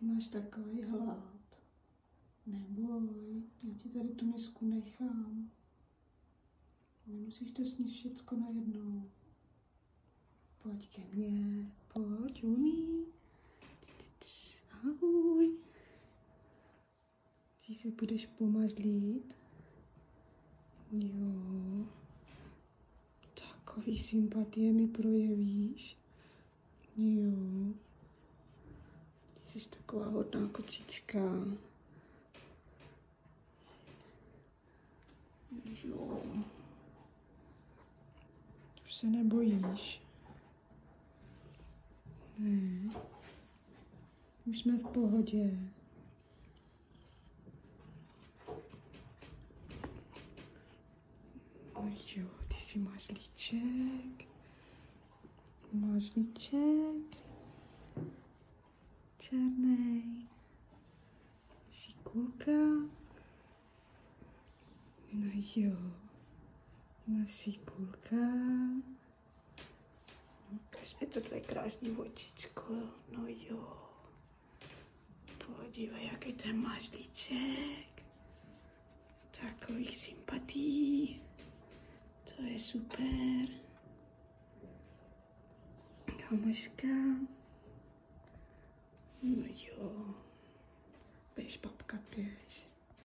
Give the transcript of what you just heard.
Ty máš takový hlad. Neboj, já ti tady tu misku nechám. Nemusíš to sníst všecko najednou. Pojď ke mně, pojď, umí. Ahoj. Ty se budeš pomazlit. Jo. Takový sympatie mi projevíš. Jo. Ty jsi taková hodná kočička. Jo. Už se nebojíš. Ne. Už jsme v pohodě. No jo, ty si mazlíček. Mazlíček. Černej. Šikulka. No jo. No šikulka. Ukaž mi to tvoje krásný očičko. No jo. Podívej, jaký ten mazlíček. Takových sympatií. To je super. Kamoška. No jo. Běž papkat, běž.